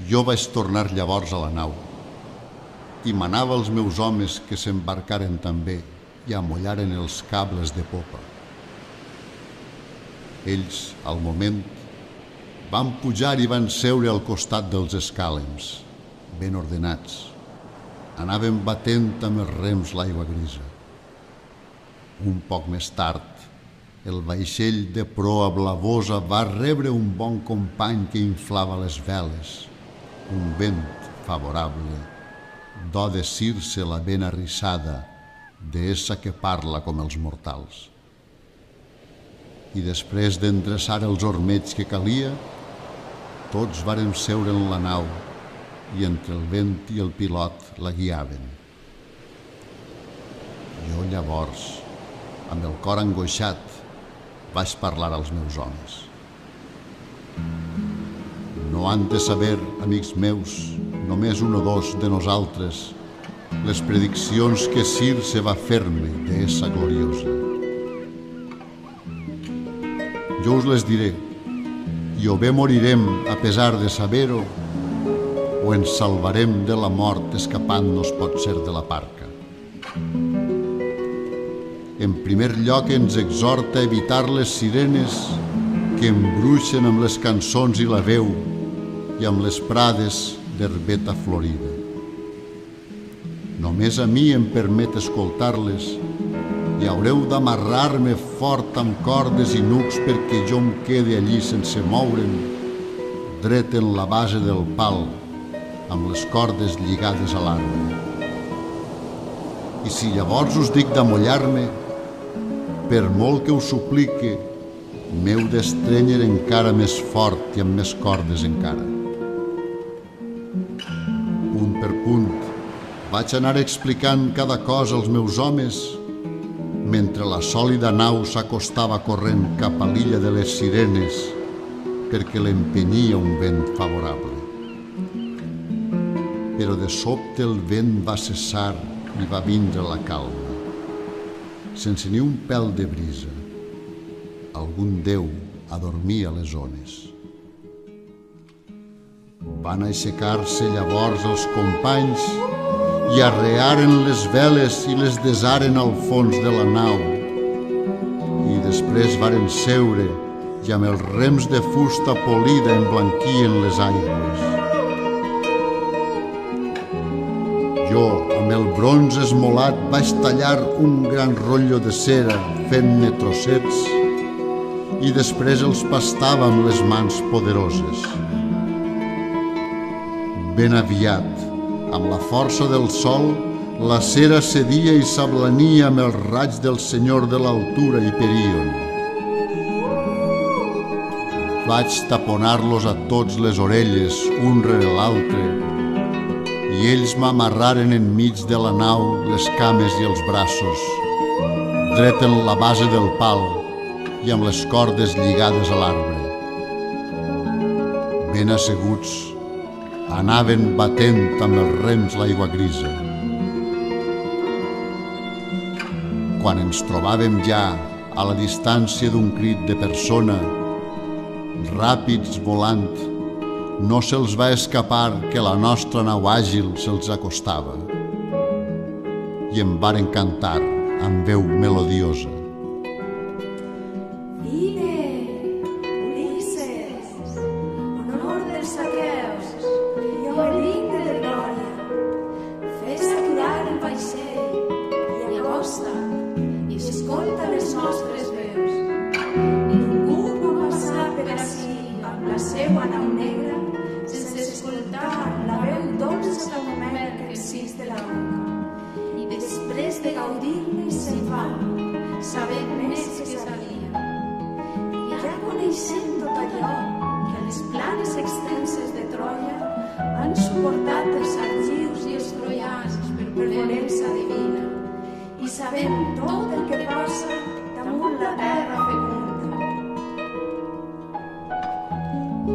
Jo vaig tornar llavors a la nau i manava als meus homes que s'embarcaren també i amollaren els cables de popa. Ells, al moment, van pujar i van seure al costat dels escàlems, ben ordenats. Anaven batent amb els rems l'aigua grisa. Un poc més tard, el vaixell de proa blavosa va rebre un bon company que inflava les veles, un vent favorable, do de Circe la ben arrissada, deessa que parla com els mortals. I després d'endreçar els ormeigs que calia, tots vàrem seure en la nau i entre el vent i el pilot la guiaven. Jo llavors, amb el cor angoixat, vaig parlar als meus homes. No han de saber, amics meus, només un o dos de nosaltres, les prediccions que Circe va fer-me deessa gloriosa. Jo us les diré, i o bé morirem a pesar de saber-ho, o ens salvarem de la mort escapant-nos potser de la parca. En primer lloc ens exhorta a evitar les sirenes que embruixen amb les cançons i la veu i amb les prades d'herbeta florida. Només a mi em permet escoltar-les i haureu d'amarrar-me fort amb cordes i nucs perquè jo em quede allí sense moure'm, dret en la base del pal, amb les cordes lligades a l'arbre. I si llavors us dic d'amollar-me, per molt que us suplique, m'heu d'estrènyer encara més fort i amb més cordes encara. Punt per punt, vaig anar explicant cada cosa als meus homes, mentre la sòlida nau s'acostava corrent cap a l'illa de les Sirenes, perquè l'empenyia un vent favorable. Però de sobte el vent va cessar i va vindre la calma, sense ni un pèl de brisa. Algun déu adormia les ones. Van aixecar-se llavors els companys i arrearen les veles i les desaren al fons de la nau. I després varen seure i amb els rems de fusta polida emblanquien les aigües. Jo, amb el bronze esmolat, vaig tallar un gran rotllo de cera fent-ne trossets i després els pastava amb les mans poderoses. Ben aviat, amb la força del sol, la cera cedia i s'ablania amb els raigs del senyor de l'altura Hiperion. Vaig taponar-los a tots les orelles, un rere l'altre, i ells m'amarraren enmig de la nau les cames i els braços, dret en la base del pal i amb les cordes lligades a l'arbre. Ben asseguts, anaven batent amb els rems l'aigua grisa. Quan ens trobàvem ja a la distància d'un crit de persona, ràpids volant, no se'ls va escapar que la nostra nau àgil se'ls acostava i em varen cantar amb veu melodiosa.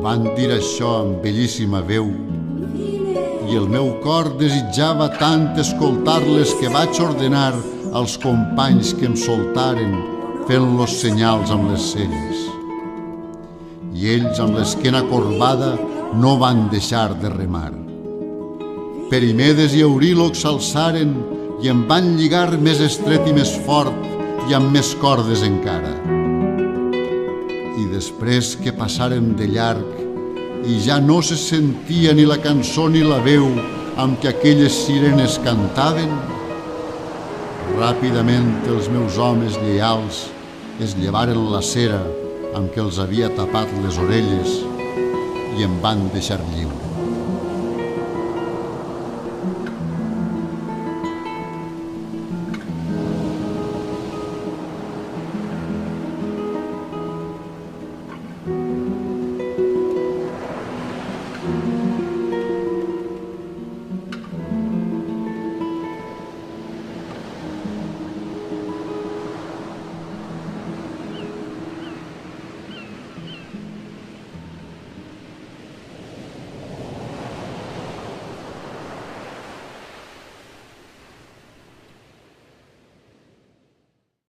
Van dir això amb bellíssima veu i el meu cor desitjava tant escoltar-les que vaig ordenar als companys que em soltaren fent-los senyals amb les celles. I ells, amb l'esquena corbada, no van deixar de remar. Perimedes i Euríloc s'alçaren i em van lligar més estret i més fort i amb més cordes encara. I després que passàrem de llarg i ja no se sentia ni la cançó ni la veu amb què aquelles sirenes cantaven, ràpidament els meus homes lleials es llevaren la cera amb què els havia tapat les orelles i em van deixar lliure.